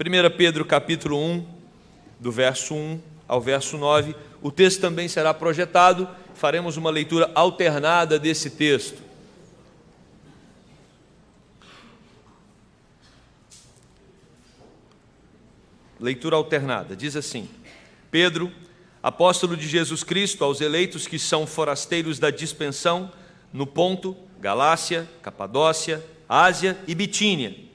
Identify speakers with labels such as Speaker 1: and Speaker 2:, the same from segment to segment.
Speaker 1: 1 Pedro capítulo 1, do verso 1 ao verso 9. O texto também será projetado, faremos uma leitura alternada desse texto. Leitura alternada, diz assim: Pedro, apóstolo de Jesus Cristo, aos eleitos que são forasteiros da dispersão no Ponto, Galácia, Capadócia, Ásia e Bitínia.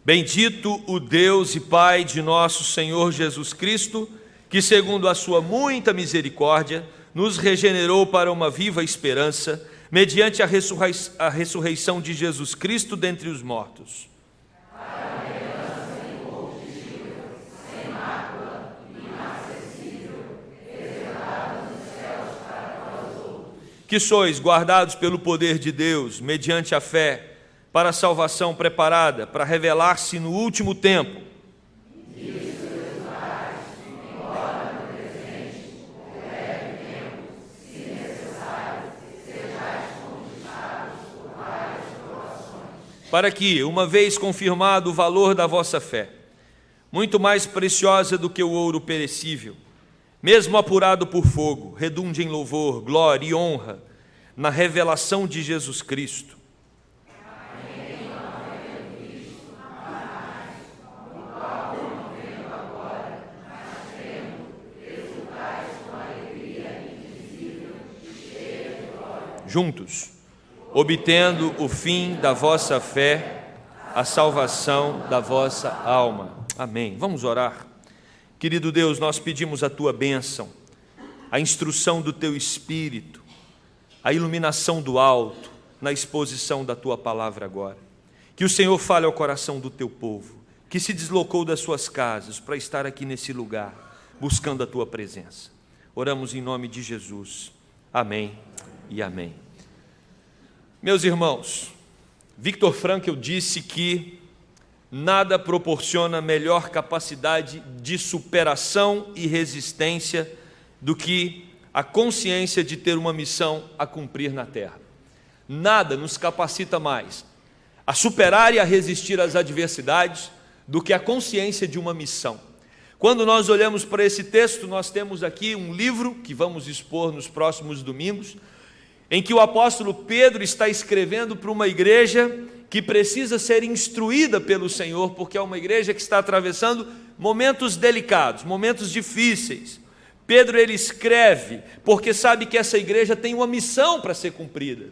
Speaker 1: Bendito o Deus e Pai de nosso Senhor Jesus Cristo, que segundo a sua muita misericórdia, nos regenerou para uma viva esperança, mediante a ressurreição de Jesus Cristo dentre os mortos. Que sois guardados pelo poder de Deus, mediante a fé, para a salvação preparada, para revelar-se no último tempo. Para que, uma vez confirmado o valor da vossa fé, muito mais preciosa do que o ouro perecível, mesmo apurado por fogo, redunde em louvor, glória e honra na revelação de Jesus Cristo. Juntos, obtendo o fim da vossa fé, a salvação da vossa alma. Amém. Vamos orar. Querido Deus, nós pedimos a Tua bênção, a instrução do Teu Espírito, a iluminação do alto na exposição da Tua palavra agora. Que o Senhor fale ao coração do Teu povo, que se deslocou das suas casas para estar aqui nesse lugar, buscando a Tua presença. Oramos em nome de Jesus. Amém e amém. Meus irmãos, Viktor Frankl disse que nada proporciona melhor capacidade de superação e resistência do que a consciência de ter uma missão a cumprir na terra. Nada nos capacita mais a superar e a resistir às adversidades do que a consciência de uma missão. Quando nós olhamos para esse texto, nós temos aqui um livro que vamos expor nos próximos domingos, em que o apóstolo Pedro está escrevendo para uma igreja que precisa ser instruída pelo Senhor, porque é uma igreja que está atravessando momentos delicados, momentos difíceis. Pedro, ele escreve porque sabe que essa igreja tem uma missão para ser cumprida.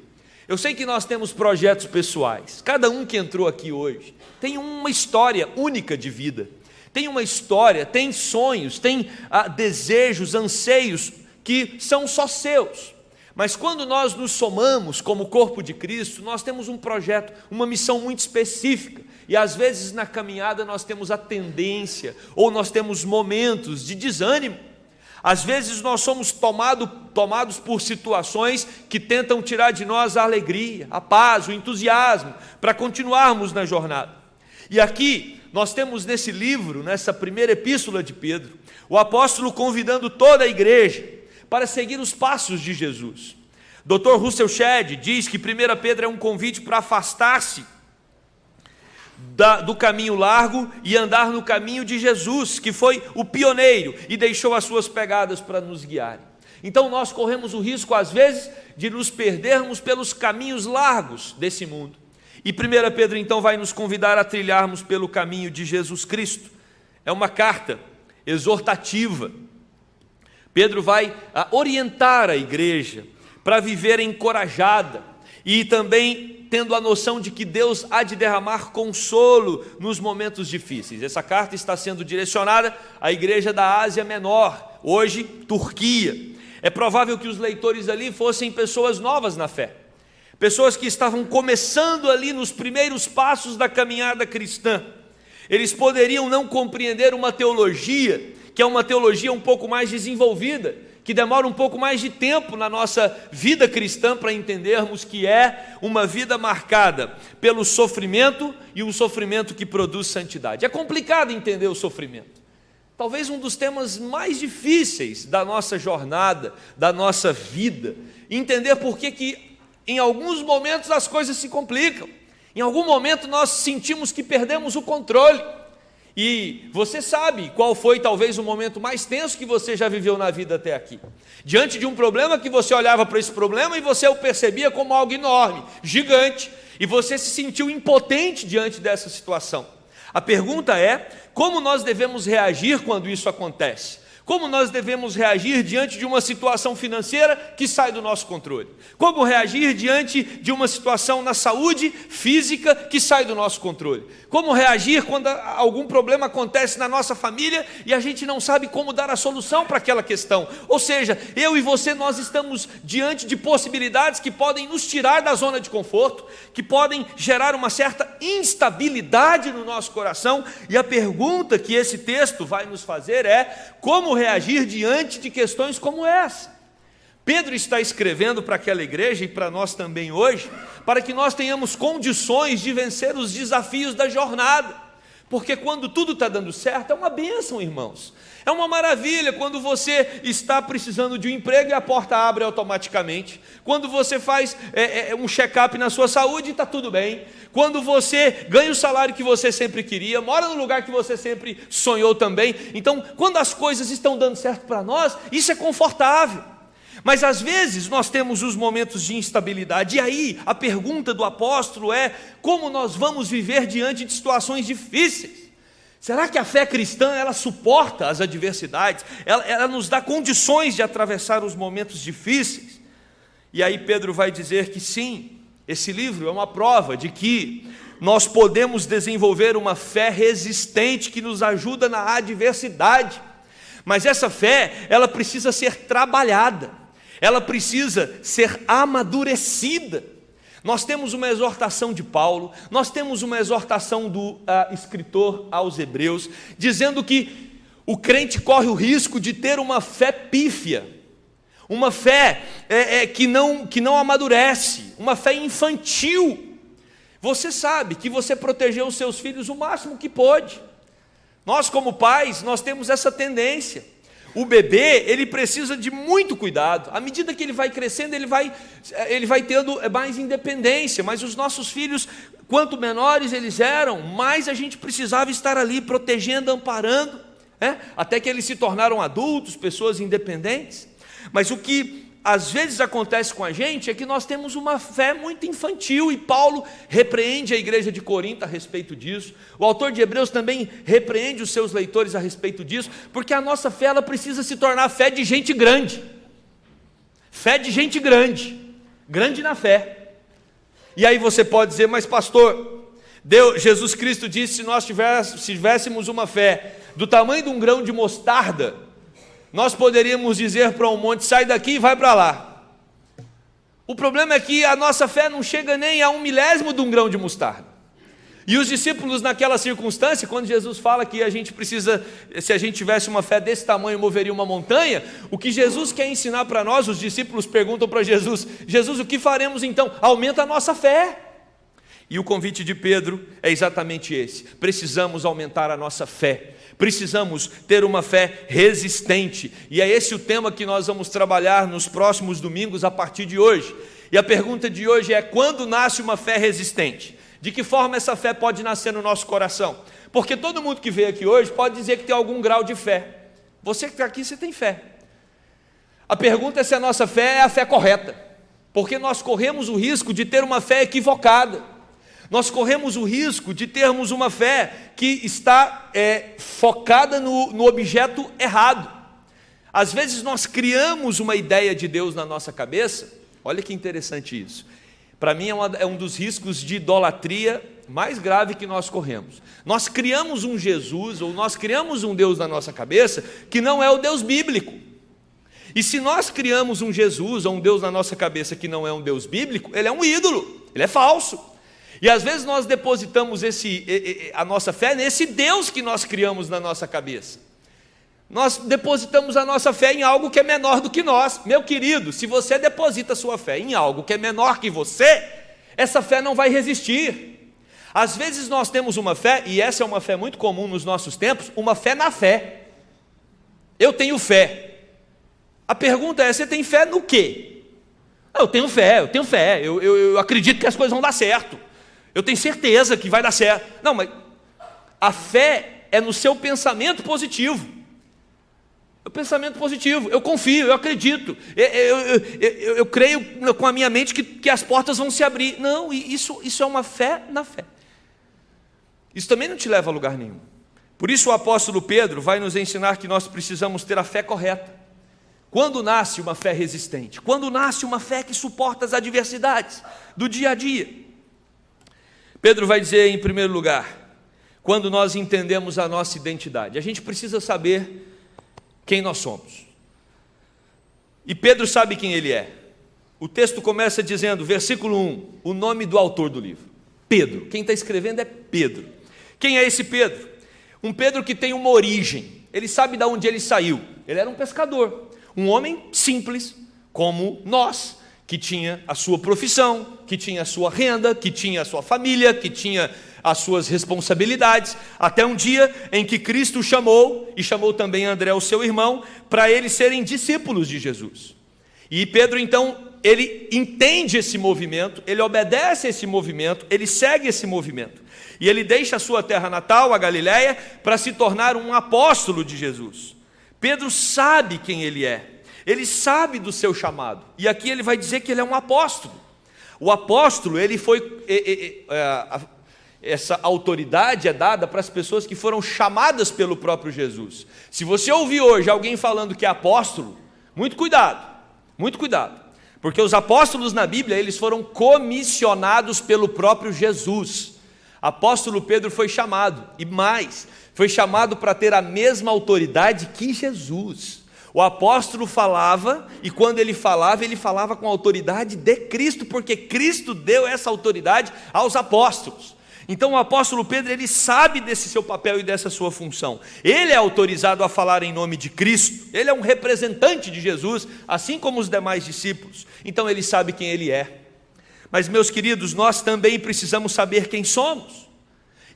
Speaker 1: Eu sei que nós temos projetos pessoais, cada um que entrou aqui hoje tem uma história única de vida, tem uma história, tem sonhos, tem desejos, anseios que são só seus. Mas quando nós nos somamos como corpo de Cristo, nós temos um projeto, uma missão muito específica. E às vezes na caminhada nós temos a tendência, ou nós temos momentos de desânimo. Às vezes nós somos tomados por situações que tentam tirar de nós a alegria, a paz, o entusiasmo, para continuarmos na jornada. E aqui nós temos nesse livro, nessa primeira epístola de Pedro, o apóstolo convidando toda a igreja para seguir os passos de Jesus. Dr. Russell Shedd diz que 1 Pedro é um convite para afastar-se do caminho largo e andar no caminho de Jesus, que foi o pioneiro e deixou as suas pegadas para nos guiar. Então nós corremos o risco, às vezes, de nos perdermos pelos caminhos largos desse mundo. E 1 Pedro então vai nos convidar a trilharmos pelo caminho de Jesus Cristo. É uma carta exortativa. Pedro vai orientar a igreja para viver encorajada e também tendo a noção de que Deus há de derramar consolo nos momentos difíceis. Essa carta está sendo direcionada à igreja da Ásia Menor, hoje Turquia. É provável que os leitores ali fossem pessoas novas na fé, pessoas que estavam começando ali nos primeiros passos da caminhada cristã. Eles poderiam não compreender uma teologia, que é uma teologia um pouco mais desenvolvida, que demora um pouco mais de tempo na nossa vida cristã para entendermos que é uma vida marcada pelo sofrimento e um sofrimento que produz santidade. É complicado entender o sofrimento. Talvez um dos temas mais difíceis da nossa jornada, da nossa vida. Entender por que em alguns momentos as coisas se complicam. Em algum momento nós sentimos que perdemos o controle. E você sabe qual foi talvez o momento mais tenso que você já viveu na vida até aqui. Diante de um problema que você olhava para esse problema e você o percebia como algo enorme, gigante, e você se sentiu impotente diante dessa situação. A pergunta é, como nós devemos reagir quando isso acontece? Como nós devemos reagir diante de uma situação financeira que sai do nosso controle? Como reagir diante de uma situação na saúde física que sai do nosso controle? Como reagir quando algum problema acontece na nossa família e a gente não sabe como dar a solução para aquela questão? Ou seja, eu e você, nós estamos diante de possibilidades que podem nos tirar da zona de conforto, que podem gerar uma certa instabilidade no nosso coração, e a pergunta que esse texto vai nos fazer é: como reagir diante de questões como essa? Pedro está escrevendo para aquela igreja e para nós também hoje, para que nós tenhamos condições de vencer os desafios da jornada, porque quando tudo está dando certo, é uma bênção, irmãos. É uma maravilha quando você está precisando de um emprego e a porta abre automaticamente. Quando você faz um check-up na sua saúde, está tudo bem. Quando você ganha o salário que você sempre queria, mora no lugar que você sempre sonhou também. Então, quando as coisas estão dando certo para nós, isso é confortável. Mas às vezes nós temos os momentos de instabilidade. E aí a pergunta do apóstolo é: como nós vamos viver diante de situações difíceis? Será que a fé cristã, ela suporta as adversidades? Ela nos dá condições de atravessar os momentos difíceis? E aí Pedro vai dizer que sim, esse livro é uma prova de que nós podemos desenvolver uma fé resistente que nos ajuda na adversidade. Mas essa fé, ela precisa ser trabalhada, ela precisa ser amadurecida. Nós temos uma exortação de Paulo, nós temos uma exortação do escritor aos Hebreus, dizendo que o crente corre o risco de ter uma fé pífia, uma fé que não amadurece, uma fé infantil. Você sabe que você protegeu os seus filhos o máximo que pôde. Nós, como pais, nós temos essa tendência. O bebê, ele precisa de muito cuidado. À medida que ele vai crescendo, ele vai tendo mais independência. Mas os nossos filhos, quanto menores eles eram, mais a gente precisava estar ali protegendo, amparando, até que eles se tornaram adultos, pessoas independentes. Mas o que às vezes acontece com a gente é que nós temos uma fé muito infantil, e Paulo repreende a igreja de Corinto a respeito disso. O autor de Hebreus também repreende os seus leitores a respeito disso, porque a nossa fé, ela precisa se tornar fé de gente grande. Fé de gente grande, grande na fé. E aí você pode dizer: mas pastor, Jesus Cristo disse: se nós tivéssemos uma fé do tamanho de um grão de mostarda, nós poderíamos dizer para um monte: sai daqui e vai para lá. O problema é que a nossa fé não chega nem a 1/1000 de um grão de mostarda. E os discípulos, naquela circunstância, quando Jesus fala que a gente precisa, se a gente tivesse uma fé desse tamanho, moveria uma montanha, o que Jesus quer ensinar para nós, os discípulos perguntam para Jesus: Jesus, o que faremos então? Aumenta a nossa fé. E o convite de Pedro é exatamente esse: precisamos aumentar a nossa fé. Precisamos ter uma fé resistente, e é esse o tema que nós vamos trabalhar nos próximos domingos a partir de hoje. E a pergunta de hoje é: quando nasce uma fé resistente? De que forma essa fé pode nascer no nosso coração? Porque todo mundo que veio aqui hoje pode dizer que tem algum grau de fé. Você que está aqui, você tem fé. A pergunta é se a nossa fé é a fé correta, porque nós corremos o risco de ter uma fé equivocada. Nós corremos o risco de termos uma fé que está focada no objeto errado. Às vezes nós criamos uma ideia de Deus na nossa cabeça. Olha que interessante isso. Para mim é um dos riscos de idolatria mais grave que nós corremos. Nós criamos um Jesus, ou nós criamos um Deus na nossa cabeça que não é o Deus bíblico. E se nós criamos um Jesus ou um Deus na nossa cabeça que não é um Deus bíblico, ele é um ídolo, ele é falso. E às vezes nós depositamos a nossa fé nesse Deus que nós criamos na nossa cabeça. Nós depositamos a nossa fé em algo que é menor do que nós. Meu querido, se você deposita a sua fé em algo que é menor que você, essa fé não vai resistir. Às vezes nós temos uma fé, e essa é uma fé muito comum nos nossos tempos, uma fé na fé. Eu tenho fé. A pergunta é, você tem fé no quê? Eu tenho fé, eu acredito que as coisas vão dar certo. Eu tenho certeza que vai dar certo. Não, mas a fé é no seu pensamento positivo. O pensamento positivo, eu confio, eu acredito, eu creio com a minha mente que as portas vão se abrir. Não, isso é uma fé na fé. Isso também não te leva a lugar nenhum. Por isso o apóstolo Pedro vai nos ensinar que nós precisamos ter a fé correta. Quando nasce uma fé resistente? Quando nasce uma fé que suporta as adversidades do dia a dia? Pedro vai dizer em primeiro lugar, quando nós entendemos a nossa identidade. A gente precisa saber quem nós somos. E Pedro sabe quem ele é. O texto começa dizendo, versículo 1, o nome do autor do livro. Pedro. Quem está escrevendo é Pedro. Quem é esse Pedro? Um Pedro que tem uma origem. Ele sabe de onde ele saiu. Ele era um pescador. Um homem simples, como nós, que tinha a sua profissão, que tinha a sua renda, que tinha a sua família, que tinha as suas responsabilidades, até um dia em que Cristo chamou, e chamou também André, o seu irmão, para eles serem discípulos de Jesus. E Pedro então, ele entende esse movimento, ele obedece a esse movimento, ele segue esse movimento, e ele deixa a sua terra natal, a Galileia, para se tornar um apóstolo de Jesus. Pedro sabe quem ele é, ele sabe do seu chamado, e aqui ele vai dizer que ele é um apóstolo. O apóstolo, ele foi... essa autoridade é dada para as pessoas que foram chamadas pelo próprio Jesus. Se você ouvir hoje alguém falando que é apóstolo, muito cuidado, porque os apóstolos na Bíblia, eles foram comissionados pelo próprio Jesus. Apóstolo Pedro foi chamado, e mais, foi chamado para ter a mesma autoridade que Jesus. O apóstolo falava, e quando ele falava com a autoridade de Cristo, porque Cristo deu essa autoridade aos apóstolos. Então o apóstolo Pedro, ele sabe desse seu papel e dessa sua função. Ele é autorizado a falar em nome de Cristo. Ele é um representante de Jesus, assim como os demais discípulos. Então ele sabe quem ele é. Mas, meus queridos, nós também precisamos saber quem somos.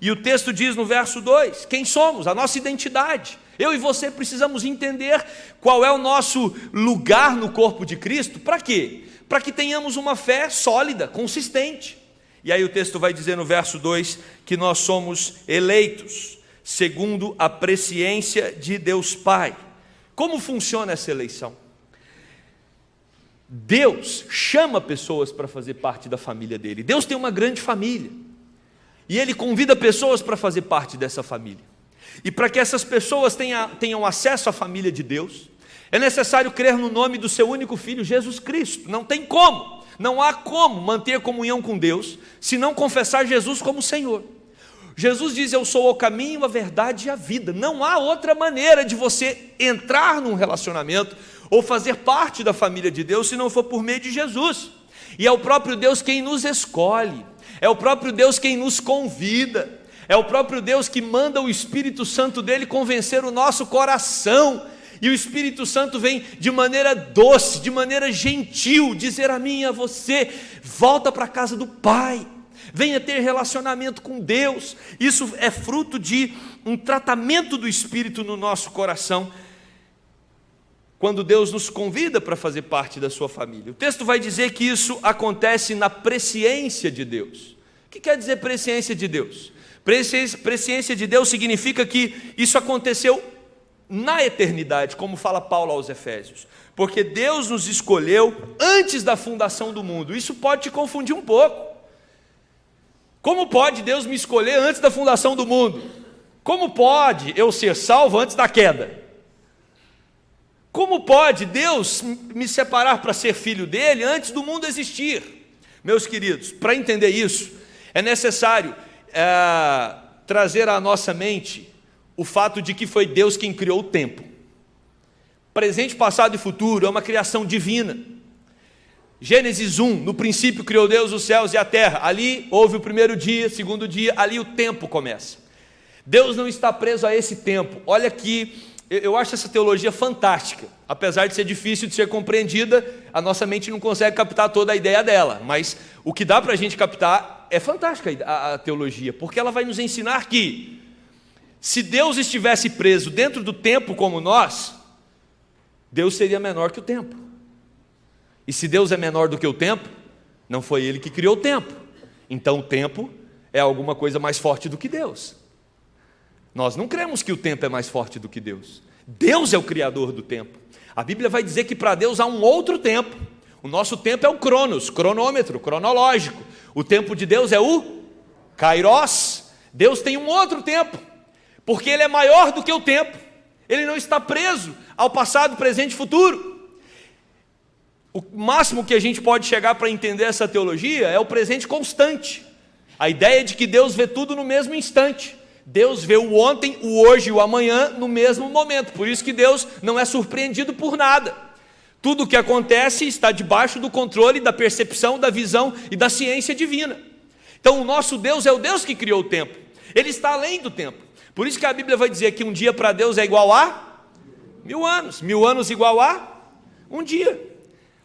Speaker 1: E o texto diz no verso 2, quem somos, a nossa identidade. Eu e você precisamos entender qual é o nosso lugar no corpo de Cristo. Para quê? Para que tenhamos uma fé sólida, consistente. E aí o texto vai dizer no verso 2 que nós somos eleitos segundo a presciência de Deus Pai. Como funciona essa eleição? Deus chama pessoas para fazer parte da família dele. Deus tem uma grande família. E Ele convida pessoas para fazer parte dessa família. E para que essas pessoas tenham acesso à família de Deus, é necessário crer no nome do seu único Filho, Jesus Cristo. Não tem como. Não há como manter comunhão com Deus se não confessar Jesus como Senhor. Jesus diz, eu sou o caminho, a verdade e a vida. Não há outra maneira de você entrar num relacionamento ou fazer parte da família de Deus se não for por meio de Jesus. E é o próprio Deus quem nos escolhe, é o próprio Deus quem nos convida, é o próprio Deus que manda o Espírito Santo dele convencer o nosso coração. E o Espírito Santo vem de maneira doce, de maneira gentil, dizer a mim e a você, volta para a casa do Pai, venha ter relacionamento com Deus. Isso é fruto de um tratamento do Espírito no nosso coração, quando Deus nos convida para fazer parte da sua família. O texto vai dizer que isso acontece na presciência de Deus. O que quer dizer presciência de Deus? Presciência de Deus significa que isso aconteceu na eternidade, como fala Paulo aos Efésios, porque Deus nos escolheu antes da fundação do mundo. Isso pode te confundir um pouco. Como pode Deus me escolher antes da fundação do mundo? Como pode eu ser salvo antes da queda? Como pode Deus me separar para ser filho dele antes do mundo existir? Meus queridos, para entender isso, é necessário trazer à nossa mente o fato de que foi Deus quem criou o tempo. Presente, passado e futuro é uma criação divina. Gênesis 1, no princípio criou Deus os céus e a terra. Ali houve o primeiro dia, segundo dia, ali o tempo começa. Deus não está preso a esse tempo. Olha que Eu acho essa teologia fantástica, apesar de ser difícil de ser compreendida, a nossa mente não consegue captar toda a ideia dela, mas o que dá para a gente captar é fantástica a teologia, porque ela vai nos ensinar que, se Deus estivesse preso dentro do tempo como nós, Deus seria menor que o tempo, e se Deus é menor do que o tempo, não foi Ele que criou o tempo, então o tempo é alguma coisa mais forte do que Deus. Nós não cremos que o tempo é mais forte do que Deus. Deus é o criador do tempo. A Bíblia vai dizer que para Deus há um outro tempo. O nosso tempo é o cronos, cronômetro, cronológico. O tempo de Deus é o kairos. Deus tem um outro tempo, porque Ele é maior do que o tempo. Ele não está preso ao passado, presente e futuro. O máximo que a gente pode chegar para entender essa teologia é o presente constante. A ideia de que Deus vê tudo no mesmo instante. Deus vê o ontem, o hoje e o amanhã no mesmo momento. Por isso que Deus não é surpreendido por nada. Tudo o que acontece está debaixo do controle, da percepção, da visão e da ciência divina. Então o nosso Deus é o Deus que criou o tempo. Ele está além do tempo. Por isso que a Bíblia vai dizer que um dia para Deus é igual a 1000 anos. 1000 anos igual a um dia.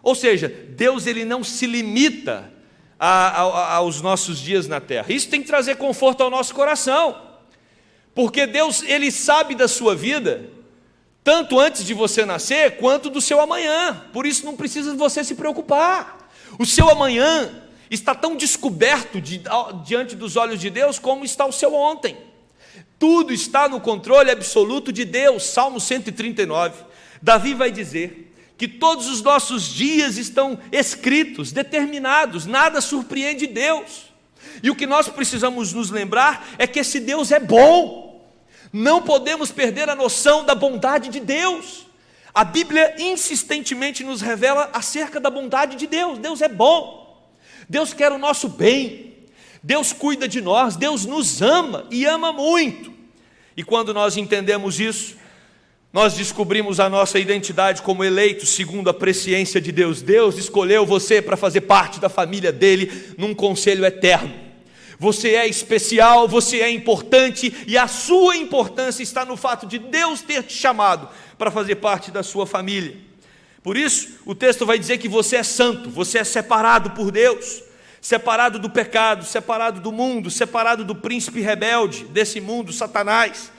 Speaker 1: Ou seja, Deus ele não se limita aos nossos dias na terra. Isso tem que trazer conforto ao nosso coração. Porque Deus, Ele sabe da sua vida, tanto antes de você nascer, quanto do seu amanhã. Por isso não precisa você se preocupar. O seu amanhã está tão descoberto diante dos olhos de Deus, como está o seu ontem. Tudo está no controle absoluto de Deus. Salmo 139. Davi vai dizer que todos os nossos dias estão escritos, determinados, nada surpreende Deus. E o que nós precisamos nos lembrar é que esse Deus é bom. Não podemos perder a noção da bondade de Deus. A Bíblia insistentemente nos revela acerca da bondade de Deus. Deus é bom. Deus quer o nosso bem. Deus cuida de nós. Deus nos ama e ama muito. E quando nós entendemos isso, nós descobrimos a nossa identidade como eleitos segundo a presciência de Deus. Deus escolheu você para fazer parte da família dele num conselho eterno. Você é especial, você é importante, e a sua importância está no fato de Deus ter te chamado para fazer parte da sua família. Por isso, o texto vai dizer que você é santo, você é separado por Deus, separado do pecado, separado do mundo, separado do príncipe rebelde desse mundo, Satanás,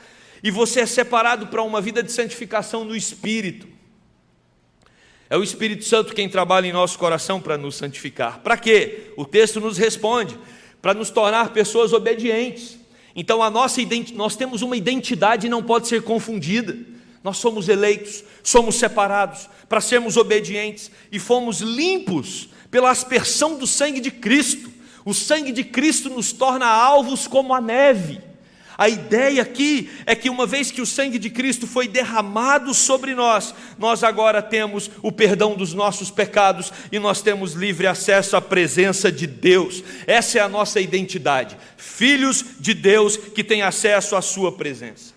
Speaker 1: e você é separado para uma vida de santificação no Espírito. É o Espírito Santo quem trabalha em nosso coração para nos santificar. Para quê? O texto nos responde: para nos tornar pessoas obedientes. Então nós temos uma identidade e não pode ser confundida. Nós somos eleitos, somos separados para sermos obedientes e fomos limpos pela aspersão do sangue de Cristo. O sangue de Cristo nos torna alvos como a neve. A ideia aqui é que uma vez que o sangue de Cristo foi derramado sobre nós, nós agora temos o perdão dos nossos pecados e nós temos livre acesso à presença de Deus. Essa é a nossa identidade, filhos de Deus que têm acesso à sua presença.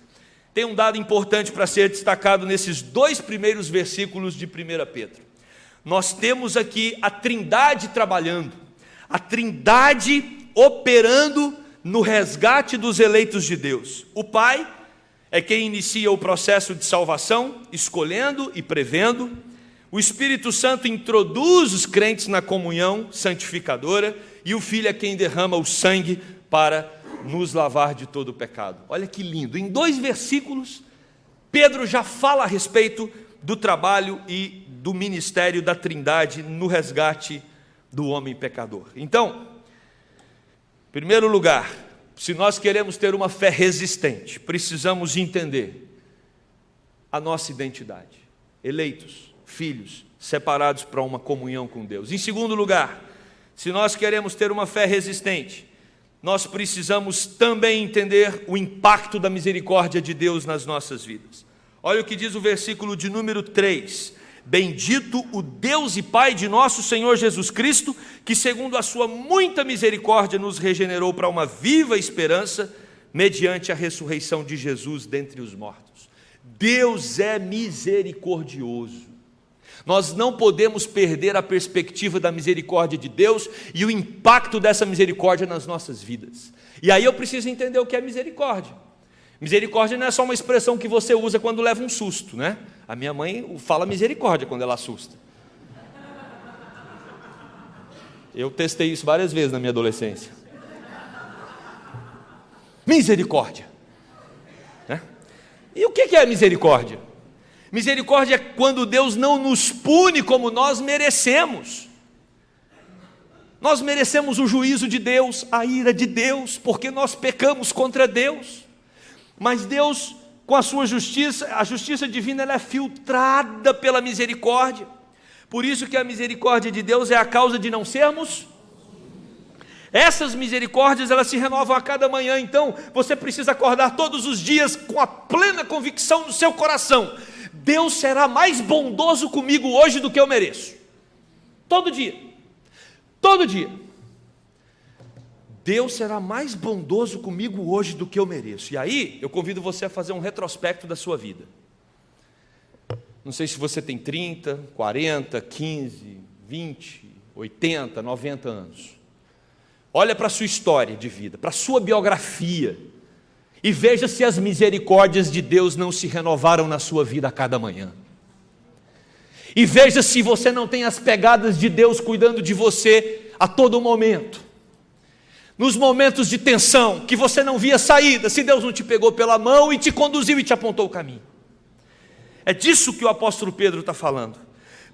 Speaker 1: Tem um dado importante para ser destacado nesses 2 primeiros versículos de 1 Pedro. Nós temos aqui a Trindade trabalhando, a Trindade operando no resgate dos eleitos de Deus. O Pai é quem inicia o processo de salvação, escolhendo e prevendo. O Espírito Santo introduz os crentes na comunhão santificadora, e o Filho é quem derrama o sangue para nos lavar de todo o pecado. Olha que lindo, em 2 versículos, Pedro já fala a respeito do trabalho e do ministério da Trindade no resgate do homem pecador. Então, em primeiro lugar, se nós queremos ter uma fé resistente, precisamos entender a nossa identidade. Eleitos, filhos, separados para uma comunhão com Deus. Em segundo lugar, se nós queremos ter uma fé resistente, nós precisamos também entender o impacto da misericórdia de Deus nas nossas vidas. Olha o que diz o versículo de número 3. Bendito o Deus e Pai de nosso Senhor Jesus Cristo, que segundo a sua muita misericórdia nos regenerou para uma viva esperança, mediante a ressurreição de Jesus dentre os mortos. Deus é misericordioso. Nós não podemos perder a perspectiva da misericórdia de Deus e o impacto dessa misericórdia nas nossas vidas. E aí eu preciso entender o que é misericórdia. Misericórdia não é só uma expressão que você usa quando leva um susto, né? A minha mãe fala misericórdia quando ela assusta. Eu testei isso várias vezes na minha adolescência. Misericórdia, né? E o que é misericórdia? Misericórdia é quando Deus não nos pune como nós merecemos. Nós merecemos o juízo de Deus, a ira de Deus, porque nós pecamos contra Deus. Mas Deus, com a sua justiça, a justiça divina, ela é filtrada pela misericórdia. Por isso que a misericórdia de Deus é a causa de não sermos. Essas misericórdias, elas se renovam a cada manhã. Então você precisa acordar todos os dias com a plena convicção no seu coração: Deus será mais bondoso comigo hoje do que eu mereço. Todo dia, todo dia, Deus será mais bondoso comigo hoje do que eu mereço. E aí eu convido você a fazer um retrospecto da sua vida. Não sei se você tem 30, 40, 15, 20, 80, 90 anos. Olha para a sua história de vida, para a sua biografia, e veja se as misericórdias de Deus não se renovaram na sua vida a cada manhã. E veja se você não tem as pegadas de Deus cuidando de você a todo momento. Nos momentos de tensão, que você não via saída, se Deus não te pegou pela mão e te conduziu e te apontou o caminho. É disso que o apóstolo Pedro está falando.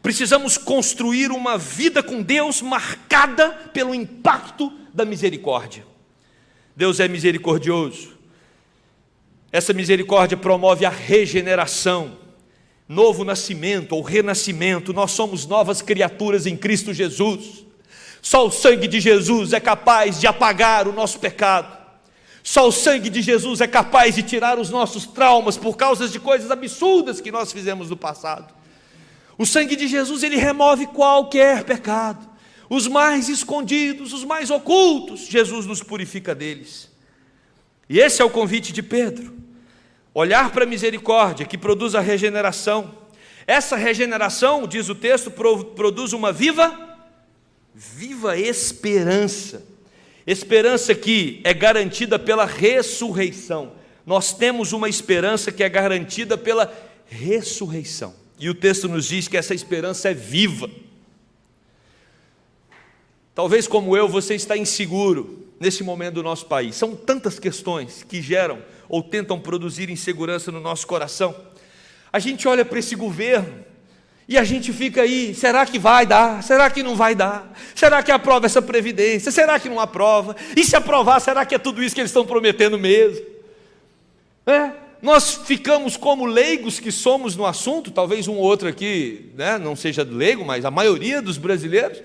Speaker 1: Precisamos construir uma vida com Deus marcada pelo impacto da misericórdia. Deus é misericordioso. Essa misericórdia promove a regeneração, novo nascimento ou renascimento. Nós somos novas criaturas em Cristo Jesus. Só o sangue de Jesus é capaz de apagar o nosso pecado. Só o sangue de Jesus é capaz de tirar os nossos traumas por causa de coisas absurdas que nós fizemos no passado. O sangue de Jesus, ele remove qualquer pecado, os mais escondidos, os mais ocultos. Jesus nos purifica deles. E esse é o convite de Pedro: olhar para a misericórdia que produz a regeneração. Essa regeneração, diz o texto, produz uma viva esperança. Esperança que é garantida pela ressurreição. Nós temos uma esperança que é garantida pela ressurreição. E o texto nos diz que essa esperança é viva. Talvez como eu, você está inseguro nesse momento do nosso país. São tantas questões que geram ou tentam produzir insegurança no nosso coração. A gente olha para esse governo e a gente fica aí: será que vai dar? Será que não vai dar? Será que aprova essa previdência? Será que não aprova? E se aprovar, será que é tudo isso que eles estão prometendo mesmo? Nós ficamos como leigos que somos no assunto. Talvez um ou outro aqui, né, não seja leigo, mas a maioria dos brasileiros,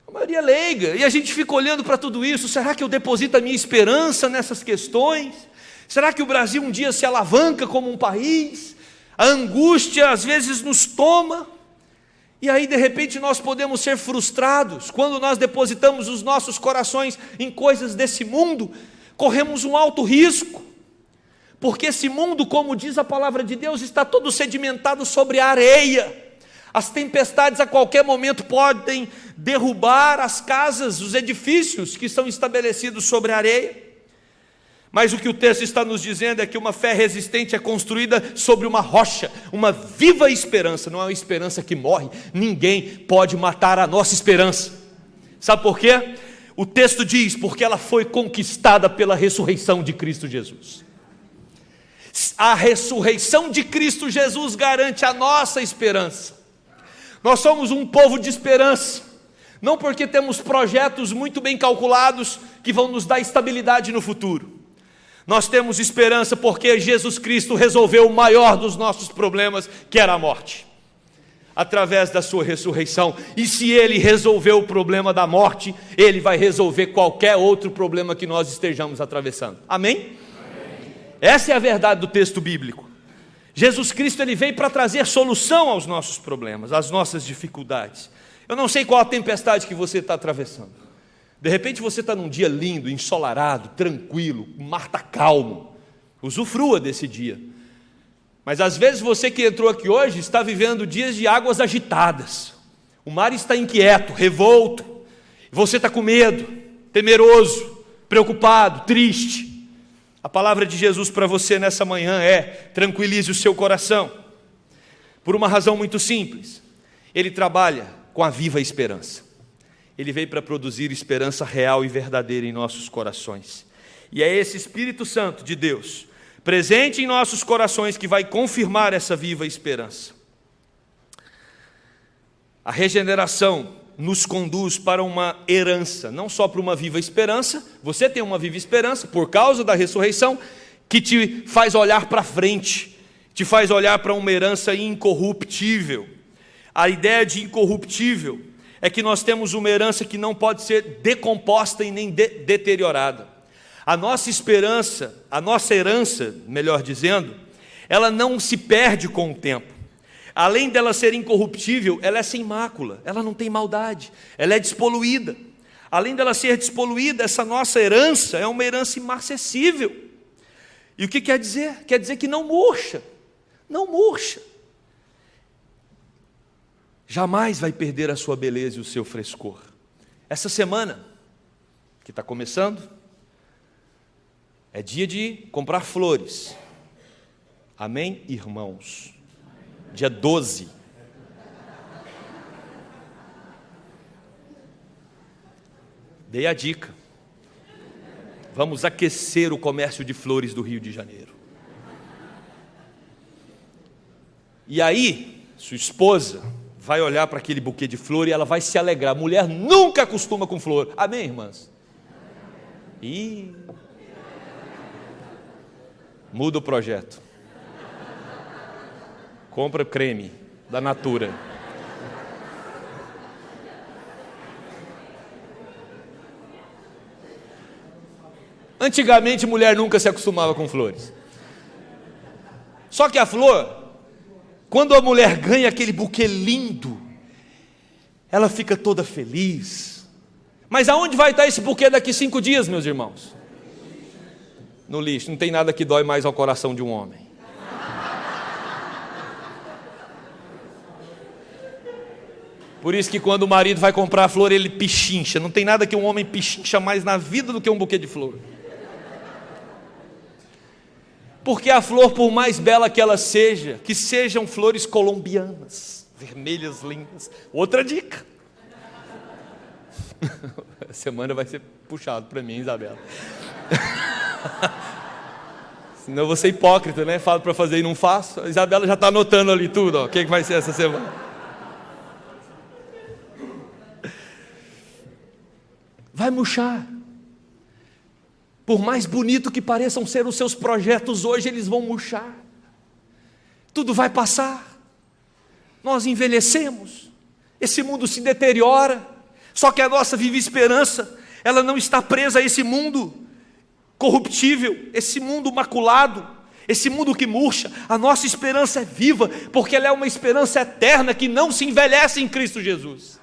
Speaker 1: a maioria é leiga, e a gente fica olhando para tudo isso. Será que eu deposito a minha esperança nessas questões? Será que o Brasil um dia se alavanca como um país? A angústia às vezes nos toma, e aí de repente nós podemos ser frustrados. Quando nós depositamos os nossos corações em coisas desse mundo, corremos um alto risco, porque esse mundo, como diz a palavra de Deus, está todo sedimentado sobre a areia. As tempestades a qualquer momento podem derrubar as casas, os edifícios que são estabelecidos sobre a areia. Mas o que o texto está nos dizendo é que uma fé resistente é construída sobre uma rocha, uma viva esperança. Não é uma esperança que morre. Ninguém pode matar a nossa esperança. Sabe por quê? O texto diz: porque ela foi conquistada pela ressurreição de Cristo Jesus. A ressurreição de Cristo Jesus garante a nossa esperança. Nós somos um povo de esperança, não porque temos projetos muito bem calculados que vão nos dar estabilidade no futuro. Nós temos esperança porque Jesus Cristo resolveu o maior dos nossos problemas, que era a morte, através da sua ressurreição. E se Ele resolveu o problema da morte, Ele vai resolver qualquer outro problema que nós estejamos atravessando. Amém? Essa é a verdade do texto bíblico. Jesus Cristo, ele veio para trazer solução aos nossos problemas, às nossas dificuldades. Eu não sei qual a tempestade que você está atravessando. De repente você está num dia lindo, ensolarado, tranquilo, o mar está calmo. Usufrua desse dia. Mas às vezes você que entrou aqui hoje está vivendo dias de águas agitadas. O mar está inquieto, revolto. Você está com medo, temeroso, preocupado, triste. A palavra de Jesus para você nessa manhã é: tranquilize o seu coração, por uma razão muito simples. Ele trabalha com a viva esperança. Ele veio para produzir esperança real e verdadeira em nossos corações. E é esse Espírito Santo de Deus, presente em nossos corações, que vai confirmar essa viva esperança. A regeneração nos conduz para uma herança, não só para uma viva esperança. Você tem uma viva esperança por causa da ressurreição, que te faz olhar para frente, te faz olhar para uma herança incorruptível. A ideia de incorruptível é que nós temos uma herança que não pode ser decomposta e nem deteriorada. A nossa esperança, a nossa herança, melhor dizendo, ela não se perde com o tempo. Além dela ser incorruptível, ela é sem mácula, ela não tem maldade, ela é despoluída. Além dela ser despoluída, essa nossa herança é uma herança imarcessível. E o que quer dizer? Quer dizer que não murcha, não murcha. Jamais vai perder a sua beleza e o seu frescor. Essa semana, que está começando, é dia de comprar flores. Amém, irmãos? Dia 12. Dei a dica. Vamos aquecer o comércio de flores do Rio de Janeiro. E aí, sua esposa vai olhar para aquele buquê de flor e ela vai se alegrar. Mulher nunca acostuma com flor. Amém, irmãs? Muda o projeto. Compra creme da Natura. Antigamente, mulher nunca se acostumava com flores. Só que a flor, quando a mulher ganha aquele buquê lindo, ela fica toda feliz. Mas aonde vai estar esse buquê daqui 5 dias, meus irmãos? No lixo. Não tem nada que dói mais ao coração de um homem. Por isso que quando o marido vai comprar a flor, ele pichincha. Não tem nada que um homem pichincha mais na vida do que um buquê de flor. Porque a flor, por mais bela que ela seja, que sejam flores colombianas, vermelhas, lindas. Outra dica. A semana vai ser puxado para mim, Isabela. Senão eu vou ser hipócrita, né? Falo para fazer e não faço. A Isabela já está anotando ali tudo, ó. O que vai ser essa semana? Vai murchar. Por mais bonito que pareçam ser os seus projetos hoje, eles vão murchar. Tudo vai passar. Nós envelhecemos. Esse mundo se deteriora. Só que a nossa viva esperança, ela não está presa a esse mundo corruptível, esse mundo maculado, esse mundo que murcha. A nossa esperança é viva, porque ela é uma esperança eterna que não se envelhece em Cristo Jesus.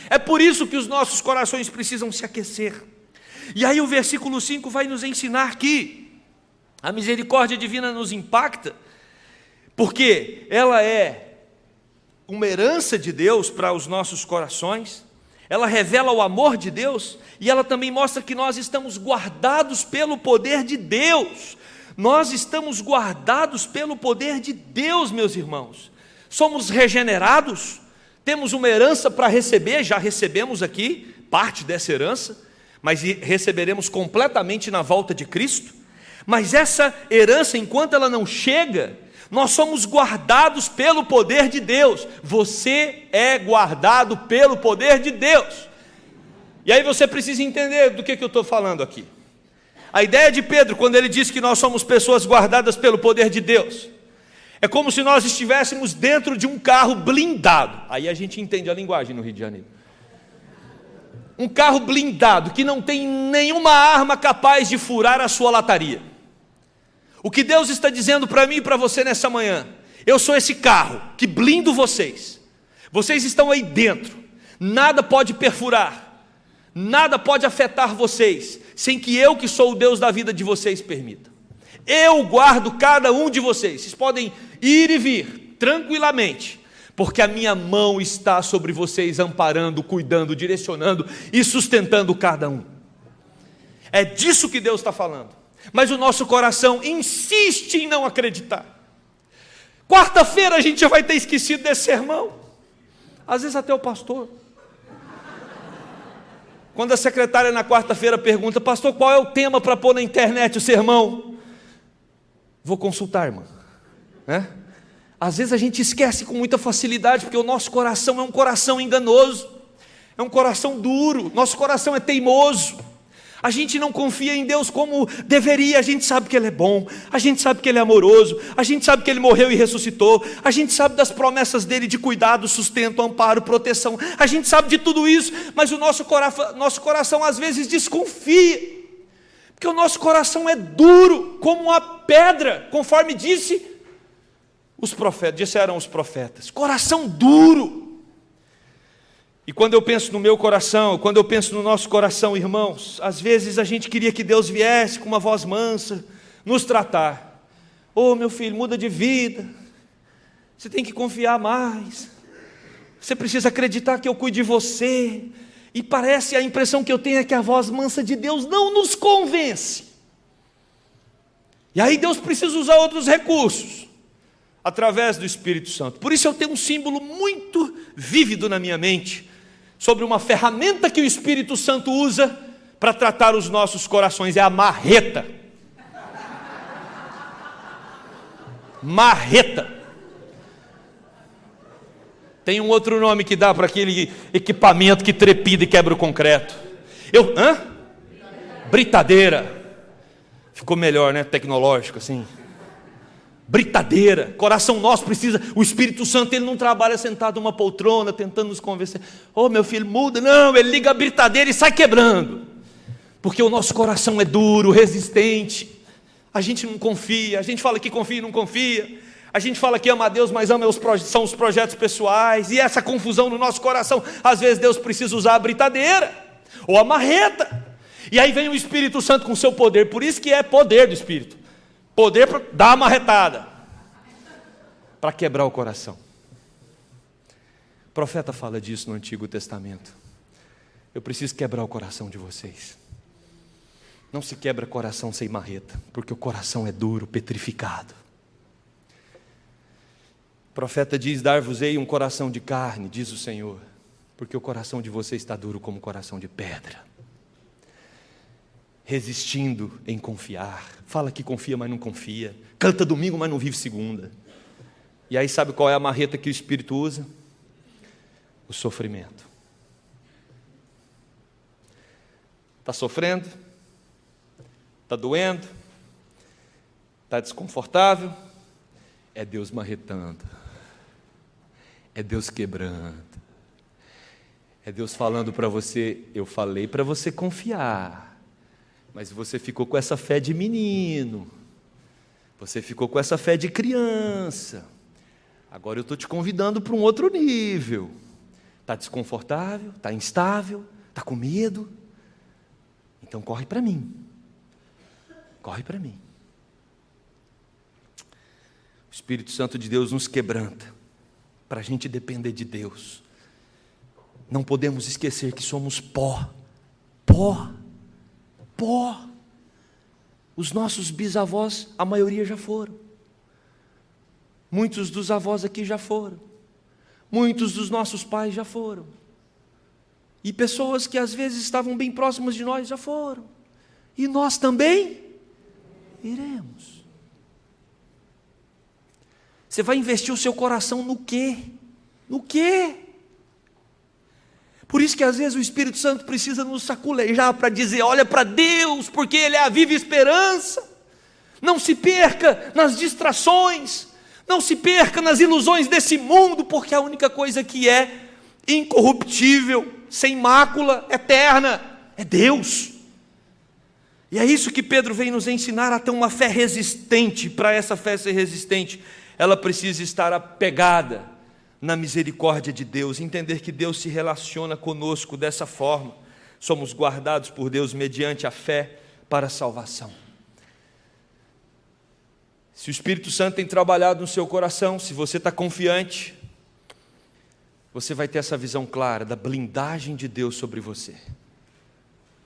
Speaker 1: É por isso que os nossos corações precisam se aquecer. E aí o versículo 5 vai nos ensinar que a misericórdia divina nos impacta, porque ela é uma herança de Deus para os nossos corações, ela revela o amor de Deus, e ela também mostra que nós estamos guardados pelo poder de Deus. Nós estamos guardados pelo poder de Deus, meus irmãos. Somos regenerados, temos uma herança para receber, já recebemos aqui parte dessa herança, mas receberemos completamente na volta de Cristo. Mas essa herança, enquanto ela não chega, nós somos guardados pelo poder de Deus. Você é guardado pelo poder de Deus. E aí você precisa entender do que eu estou falando aqui. A ideia de Pedro, quando ele diz que nós somos pessoas guardadas pelo poder de Deus, é como se nós estivéssemos dentro de um carro blindado. Aí a gente entende a linguagem no Rio de Janeiro. Um carro blindado, que não tem nenhuma arma capaz de furar a sua lataria. O que Deus está dizendo para mim e para você nessa manhã: eu sou esse carro que blindo vocês. Vocês estão aí dentro. Nada pode perfurar, nada pode afetar vocês, sem que eu, que sou o Deus da vida de vocês, permita. Eu guardo cada um de vocês. Vocês podem ir e vir tranquilamente, porque a minha mão está sobre vocês, amparando, cuidando, direcionando e sustentando cada um. É disso que Deus está falando. mas o nosso coração insiste em não acreditar. Quarta-feira a gente já vai ter esquecido desse sermão, às vezes até o pastor. Quando a secretária na quarta-feira pergunta: pastor, qual é o tema para pôr na internet o sermão? Vou consultar, irmã. Às vezes a gente esquece com muita facilidade, porque o nosso coração é um coração enganoso, é um coração duro, nosso coração é teimoso. A gente não confia em Deus como deveria. A gente sabe que Ele é bom, a gente sabe que Ele é amoroso, a gente sabe que Ele morreu e ressuscitou, a gente sabe das promessas dEle de cuidado, sustento, amparo, proteção, a gente sabe de tudo isso, mas o nosso coração às vezes desconfia, porque o nosso coração é duro como uma pedra, conforme disseram os profetas, coração duro. E quando eu penso no meu coração, quando eu penso no nosso coração, irmãos, às vezes a gente queria que Deus viesse com uma voz mansa, nos tratar. Ô meu filho, muda de vida, você tem que confiar mais, você precisa acreditar que eu cuido de você. E parece, a impressão que eu tenho é que a voz mansa de Deus não nos convence. E aí Deus precisa usar outros recursos, através do Espírito Santo. Por isso eu tenho um símbolo muito vívido na minha mente, sobre uma ferramenta que o Espírito Santo usa para tratar os nossos corações, é a marreta. Marreta. Tem um outro nome que dá para aquele equipamento que trepida e quebra o concreto. Britadeira. Ficou melhor, né? Tecnológico assim. Britadeira. Coração nosso precisa. O Espírito Santo, ele não trabalha sentado numa poltrona tentando nos convencer. Ô meu filho, muda. Não, ele liga a britadeira e sai quebrando. Porque o nosso coração é duro, resistente. A gente não confia. A gente fala que confia e não confia. A gente fala que ama a Deus, mas ama são os projetos pessoais. E essa confusão no nosso coração, às vezes Deus precisa usar a britadeira ou a marreta. E aí vem o Espírito Santo com o seu poder. Por isso que é poder do Espírito. Poder para dar uma marretada, para quebrar o coração. O profeta fala disso no Antigo Testamento. Eu preciso quebrar o coração de vocês. Não se quebra coração sem marreta, porque o coração é duro, petrificado. O profeta diz: dar-vos-ei um coração de carne, diz o Senhor, porque o coração de vocês está duro como coração de pedra. Resistindo em confiar, fala que confia, mas não confia, canta domingo, mas não vive segunda. E aí sabe qual é a marreta que o Espírito usa? O sofrimento. Está sofrendo? Está doendo? Está desconfortável? É Deus marretando, é Deus quebrando, é Deus falando para você: eu falei para você confiar, mas você ficou com essa fé de menino, você ficou com essa fé de criança, agora eu estou te convidando para um outro nível. Está desconfortável, está instável, está com medo? Então corre para mim, corre para mim. O Espírito Santo de Deus nos quebranta, para a gente depender de Deus. Não podemos esquecer que somos pó. Os nossos bisavós, a maioria já foram. Muitos dos avós aqui já foram. Muitos dos nossos pais já foram. E pessoas que às vezes estavam bem próximas de nós já foram. E nós também iremos. Você vai investir o seu coração no quê? No quê? Por isso que às vezes o Espírito Santo precisa nos saculejar para dizer: olha para Deus, porque Ele é a viva esperança. Não se perca nas distrações, não se perca nas ilusões desse mundo, porque a única coisa que é incorruptível, sem mácula, eterna, é Deus. E é isso que Pedro vem nos ensinar, a ter uma fé resistente. Para essa fé ser resistente, ela precisa estar apegada na misericórdia de Deus, entender que Deus se relaciona conosco dessa forma. Somos guardados por Deus mediante a fé para a salvação. Se o Espírito Santo tem trabalhado no seu coração, se você está confiante, você vai ter essa visão clara da blindagem de Deus sobre você.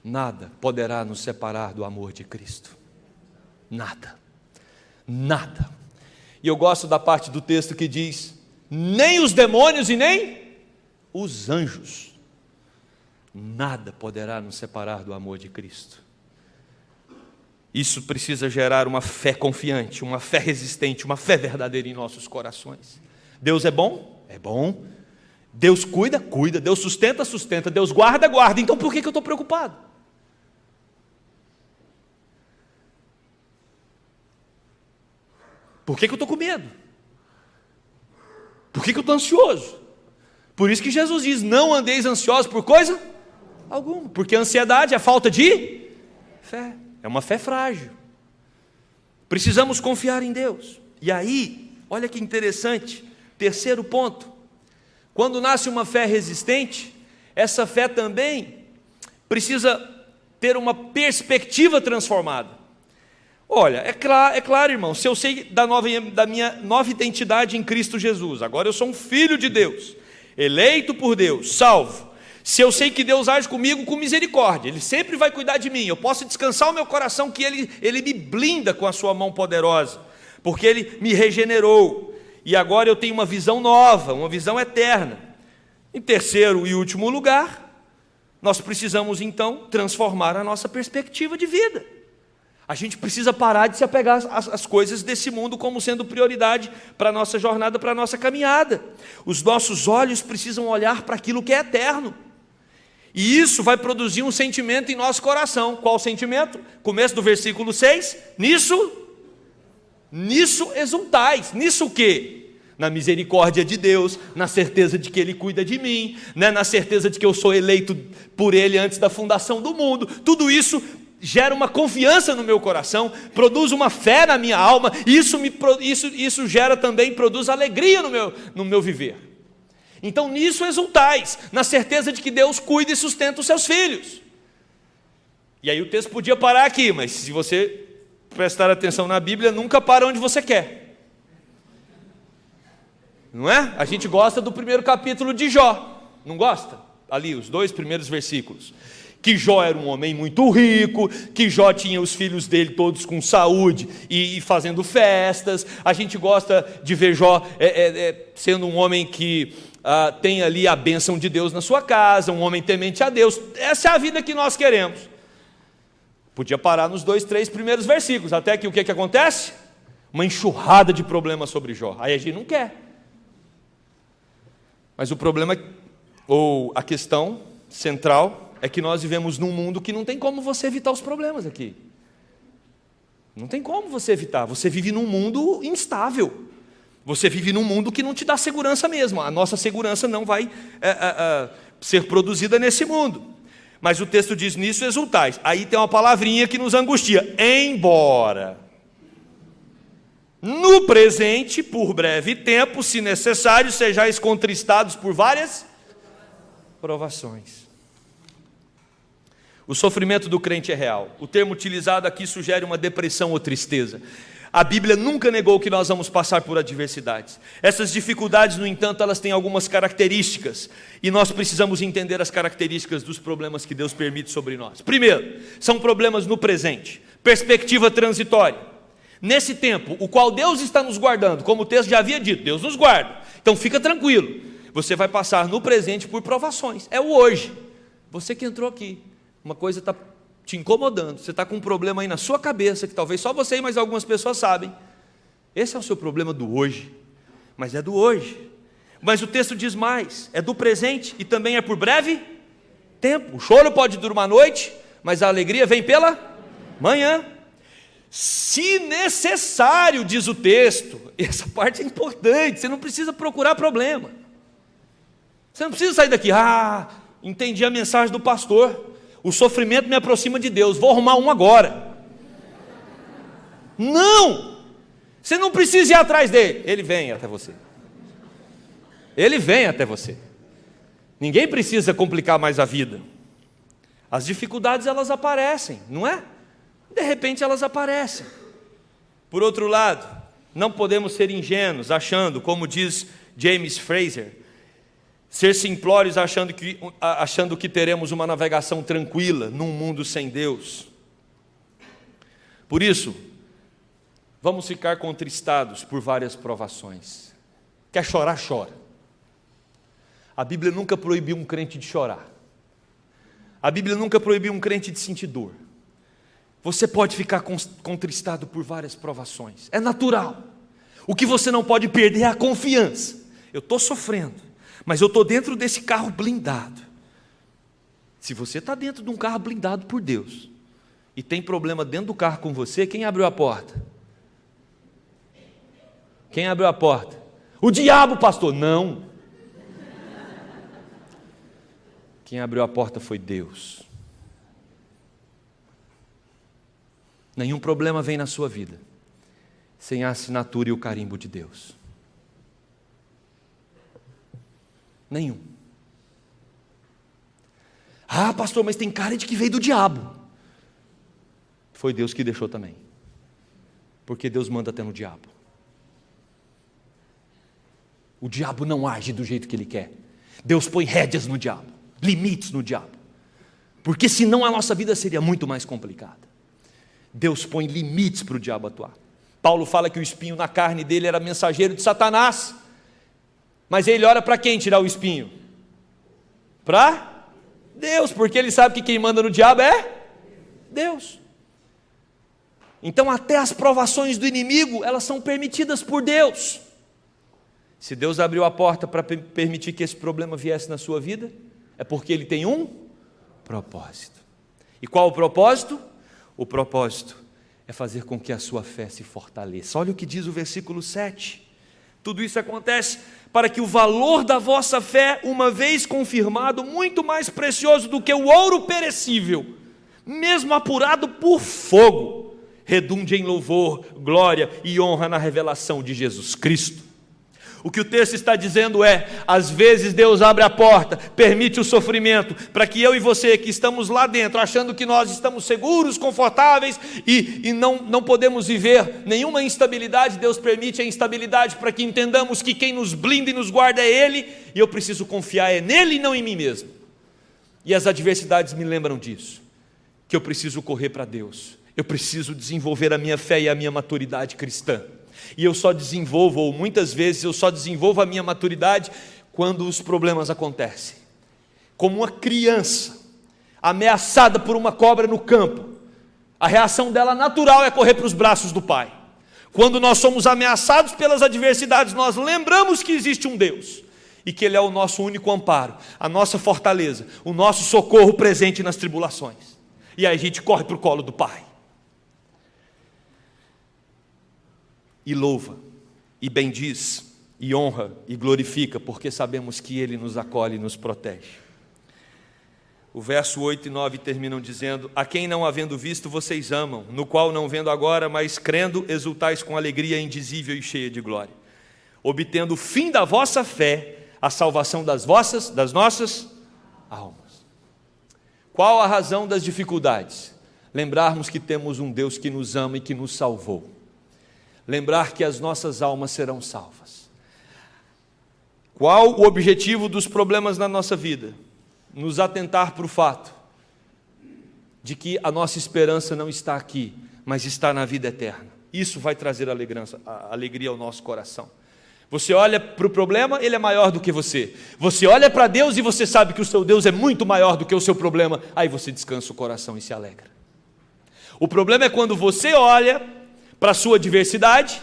Speaker 1: Nada poderá nos separar do amor de Cristo. Nada. Nada. E eu gosto da parte do texto que diz: nem os demônios e nem os anjos. Nada poderá nos separar do amor de Cristo. Isso precisa gerar uma fé confiante, uma fé resistente, uma fé verdadeira em nossos corações. Deus é bom? É bom. Deus cuida? Cuida. Deus sustenta? Sustenta. Deus guarda? Guarda. Então por que eu estou preocupado? Por que eu estou com medo? Por que eu estou ansioso? Por isso que Jesus diz: não andeis ansiosos por coisa alguma, porque a ansiedade é falta de fé, é uma fé frágil. Precisamos confiar em Deus. E aí, olha que interessante, terceiro ponto: quando nasce uma fé resistente, essa fé também precisa ter uma perspectiva transformada. Olha, é claro, irmão, se eu sei da minha nova identidade em Cristo Jesus, agora eu sou um filho de Deus, eleito por Deus, salvo. Se eu sei que Deus age comigo com misericórdia, Ele sempre vai cuidar de mim, eu posso descansar o meu coração que Ele me blinda com a sua mão poderosa, porque Ele me regenerou, e agora eu tenho uma visão nova, uma visão eterna. Em terceiro e último lugar, nós precisamos então transformar a nossa perspectiva de vida. A gente precisa parar de se apegar às coisas desse mundo como sendo prioridade para a nossa jornada, para a nossa caminhada. Os nossos olhos precisam olhar para aquilo que é eterno. E isso vai produzir um sentimento em nosso coração. Qual sentimento? Começo do versículo 6. Nisso exultais. Nisso o quê? Na misericórdia de Deus, na certeza de que Ele cuida de mim, né? Na certeza de que eu sou eleito por Ele antes da fundação do mundo. Tudo isso gera uma confiança no meu coração, produz uma fé na minha alma, e isso gera também, produz alegria no meu viver. Então nisso exultais, na certeza de que Deus cuida e sustenta os seus filhos. E aí o texto podia parar aqui, mas se você prestar atenção na Bíblia, nunca para onde você quer. Não é? A gente gosta do primeiro capítulo de Jó, não gosta? Ali, os 2 primeiros versículos. Que Jó era um homem muito rico, que Jó tinha os filhos dele todos com saúde e fazendo festas. A gente gosta de ver Jó sendo um homem que tem ali a bênção de Deus na sua casa, um homem temente a Deus. Essa é a vida que nós queremos. Podia parar nos 2, 3 primeiros versículos, até que o que acontece? Uma enxurrada de problemas sobre Jó. Aí a gente não quer. Mas o problema, ou a questão central, é que nós vivemos num mundo que não tem como você evitar os problemas aqui. Não tem como você evitar. Você vive num mundo instável. Você vive num mundo que não te dá segurança mesmo. A nossa segurança não vai ser produzida nesse mundo. Mas o texto diz: nisso exultais. Aí tem uma palavrinha que nos angustia: embora no presente, por breve tempo, se necessário, sejais contristados por várias provações. O sofrimento do crente é real. O termo utilizado aqui sugere uma depressão ou tristeza. A Bíblia nunca negou que nós vamos passar por adversidades. Essas dificuldades, no entanto, elas têm algumas características, e nós precisamos entender as características dos problemas que Deus permite sobre nós. Primeiro, são problemas no presente, perspectiva transitória. Nesse tempo, o qual Deus está nos guardando, como o texto já havia dito, Deus nos guarda. Então fica tranquilo, você vai passar no presente por provações. É o hoje. Você que entrou aqui, uma coisa está te incomodando, você está com um problema aí na sua cabeça, que talvez só você e mais algumas pessoas sabem. Esse é o seu problema do hoje, mas é do hoje. Mas o texto diz mais, é do presente e também é por breve tempo. O choro pode durar uma noite, mas a alegria vem pela manhã. Se necessário, diz o texto, essa parte é importante, você não precisa procurar problema. Você não precisa sair daqui, entendi a mensagem do pastor, o sofrimento me aproxima de Deus, vou arrumar um agora. Não! Você não precisa ir atrás dele, ele vem até você. Ele vem até você. Ninguém precisa complicar mais a vida. As dificuldades, elas aparecem, não é? De repente elas aparecem. Por outro lado, não podemos ser ingênuos, achando, como diz James Fraser, ser simplórios achando que teremos uma navegação tranquila num mundo sem Deus. Por isso, vamos ficar contristados por várias provações. Quer chorar? Chora. A Bíblia nunca proibiu um crente de chorar. A Bíblia nunca proibiu um crente de sentir dor. Você pode ficar contristado por várias provações. É natural. O que você não pode perder é a confiança. Eu estou sofrendo, mas eu estou dentro desse carro blindado. Se você está dentro de um carro blindado por Deus, e tem problema dentro do carro com você, quem abriu a porta? Quem abriu a porta? O diabo, pastor. Não. Quem abriu a porta foi Deus. Nenhum problema vem na sua vida sem a assinatura e o carimbo de Deus. Nenhum. Ah, pastor, mas tem cara de que veio do diabo. Foi Deus que deixou também. Porque Deus manda até no diabo. O diabo não age do jeito que ele quer. Deus põe rédeas no diabo, limites no diabo. Porque senão a nossa vida seria muito mais complicada. Deus põe limites para o diabo atuar. Paulo fala que o espinho na carne dele era mensageiro de Satanás. Mas ele ora para quem tirar o espinho? Para Deus, porque ele sabe que quem manda no diabo é Deus. Então até as provações do inimigo, elas são permitidas por Deus. Se Deus abriu a porta para permitir que esse problema viesse na sua vida, é porque Ele tem um propósito. E qual o propósito? O propósito é fazer com que a sua fé se fortaleça. Olha o que diz o versículo 7. Tudo isso acontece para que o valor da vossa fé, uma vez confirmado, muito mais precioso do que o ouro perecível, mesmo apurado por fogo, redunde em louvor, glória e honra na revelação de Jesus Cristo. O que o texto está dizendo é, às vezes Deus abre a porta, permite o sofrimento, para que eu e você que estamos lá dentro, achando que nós estamos seguros, confortáveis e não podemos viver nenhuma instabilidade, Deus permite a instabilidade para que entendamos que quem nos blinda e nos guarda é Ele, e eu preciso confiar nele e não em mim mesmo. E as adversidades me lembram disso, que eu preciso correr para Deus, eu preciso desenvolver a minha fé e a minha maturidade cristã. E eu só desenvolvo, ou muitas vezes eu só desenvolvo a minha maturidade quando os problemas acontecem. Como uma criança ameaçada por uma cobra no campo, a reação dela natural é correr para os braços do pai. Quando nós somos ameaçados pelas adversidades, nós lembramos que existe um Deus e que Ele é o nosso único amparo, a nossa fortaleza, o nosso socorro presente nas tribulações. E aí a gente corre para o colo do pai. E louva, e bendiz, e honra, e glorifica, porque sabemos que Ele nos acolhe e nos protege. O verso 8 e 9 terminam dizendo: a quem não havendo visto vocês amam, no qual não vendo agora, mas crendo, exultais com alegria indizível e cheia de glória, obtendo o fim da vossa fé, a salvação das nossas almas. Qual a razão das dificuldades? Lembrarmos que temos um Deus que nos ama e que nos salvou. Lembrar que as nossas almas serão salvas. Qual o objetivo dos problemas na nossa vida? Nos atentar para o fato de que a nossa esperança não está aqui, mas está na vida eterna. Isso vai trazer alegria ao nosso coração. Você olha para o problema, ele é maior do que você. Você olha para Deus e você sabe que o seu Deus é muito maior do que o seu problema. Aí você descansa o coração e se alegra. O problema é quando você olha para a sua adversidade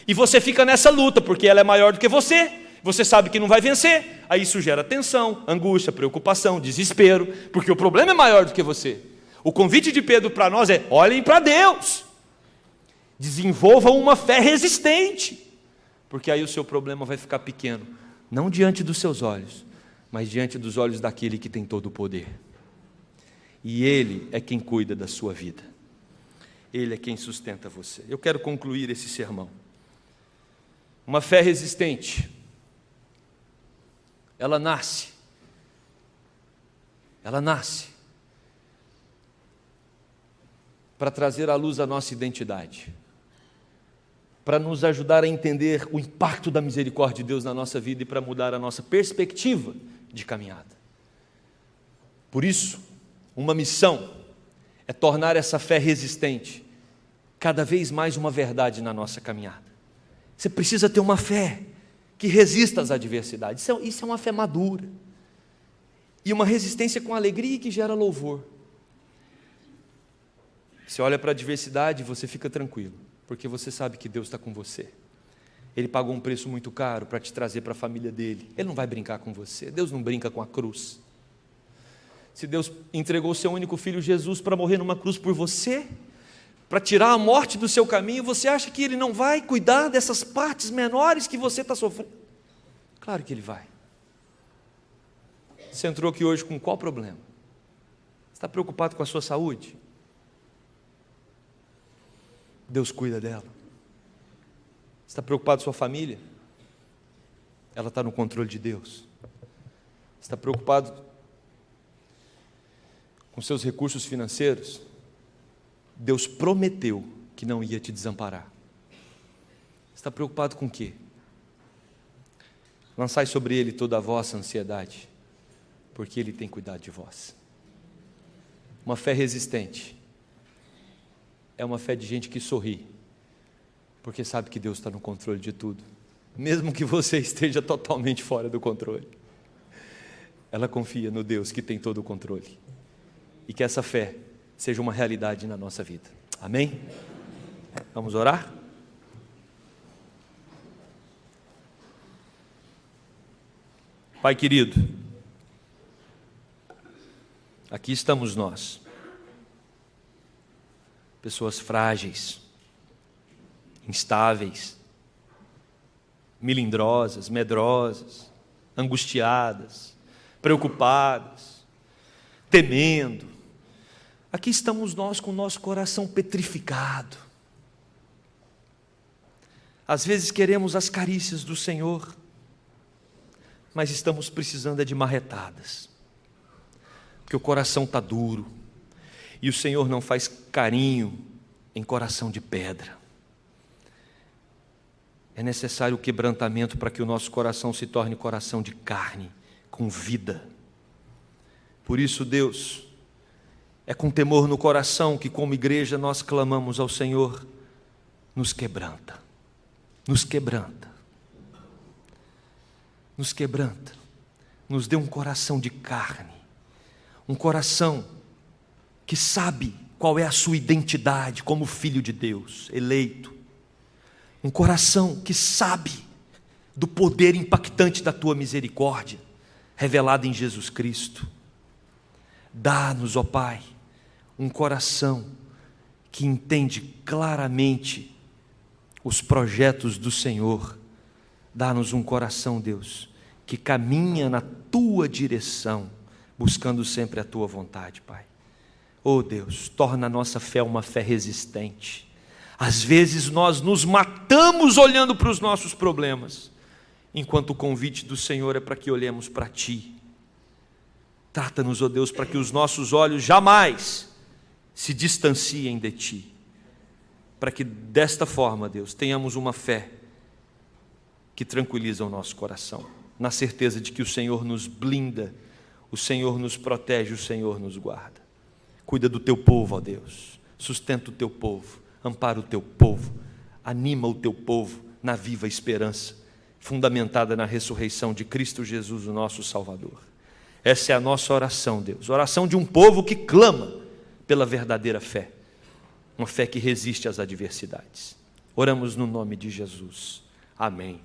Speaker 1: e você fica nessa luta, porque ela é maior do que você sabe que não vai vencer, aí isso gera tensão, angústia, preocupação, desespero, porque o problema é maior do que você. O convite de Pedro para nós é: olhem para Deus, desenvolvam uma fé resistente, porque aí o seu problema vai ficar pequeno, não diante dos seus olhos, mas diante dos olhos daquele que tem todo o poder, e Ele é quem cuida da sua vida. Ele é quem sustenta você. Eu quero concluir esse sermão. Uma fé resistente, ela nasce para trazer à luz a nossa identidade, para nos ajudar a entender o impacto da misericórdia de Deus na nossa vida e para mudar a nossa perspectiva de caminhada. Por isso, uma missão é tornar essa fé resistente cada vez mais uma verdade na nossa caminhada. Você precisa ter uma fé que resista às adversidades. Isso é uma fé madura. E uma resistência com alegria que gera louvor. Você olha para a adversidade e você fica tranquilo, porque você sabe que Deus está com você. Ele pagou um preço muito caro para te trazer para a família dele. Ele não vai brincar com você. Deus não brinca com a cruz. Se Deus entregou o seu único filho Jesus para morrer numa cruz por você, para tirar a morte do seu caminho, você acha que Ele não vai cuidar dessas partes menores que você está sofrendo? Claro que Ele vai. Você entrou aqui hoje com qual problema? Você está preocupado com a sua saúde? Deus cuida dela. Você está preocupado com a sua família? Ela está no controle de Deus. Você está preocupado com seus recursos financeiros? Deus prometeu que não ia te desamparar. Você está preocupado com o quê? Lançai sobre Ele toda a vossa ansiedade, porque Ele tem cuidado de vós. Uma fé resistente é uma fé de gente que sorri, porque sabe que Deus está no controle de tudo, mesmo que você esteja totalmente fora do controle. Ela confia no Deus que tem todo o controle, e que essa fé seja uma realidade na nossa vida. Amém? Vamos orar? Pai querido, aqui estamos nós, pessoas frágeis, instáveis, melindrosas, medrosas, angustiadas, preocupadas, temendo. Aqui estamos nós com o nosso coração petrificado. Às vezes queremos as carícias do Senhor, mas estamos precisando de marretadas, porque o coração está duro, e o Senhor não faz carinho em coração de pedra. É necessário o quebrantamento para que o nosso coração se torne coração de carne, com vida. Por isso, Deus, é com temor no coração que, como igreja, nós clamamos ao Senhor: nos quebranta, nos quebranta, nos quebranta, nos dê um coração de carne, um coração que sabe qual é a sua identidade como filho de Deus, eleito, um coração que sabe do poder impactante da tua misericórdia, revelada em Jesus Cristo. Dá-nos, ó Pai, um coração que entende claramente os projetos do Senhor. Dá-nos um coração, Deus, que caminha na tua direção, buscando sempre a tua vontade, Pai. Oh Deus, torna a nossa fé uma fé resistente. Às vezes nós nos matamos olhando para os nossos problemas, enquanto o convite do Senhor é para que olhemos para Ti. Trata-nos, ó Deus, para que os nossos olhos jamais se distanciem de Ti, para que desta forma, Deus, tenhamos uma fé que tranquiliza o nosso coração, na certeza de que o Senhor nos blinda, o Senhor nos protege, o Senhor nos guarda. Cuida do Teu povo, ó Deus, sustenta o Teu povo, ampara o Teu povo, anima o Teu povo na viva esperança, fundamentada na ressurreição de Cristo Jesus, o nosso Salvador. Essa é a nossa oração, Deus, oração de um povo que clama pela verdadeira fé, uma fé que resiste às adversidades. Oramos no nome de Jesus. Amém.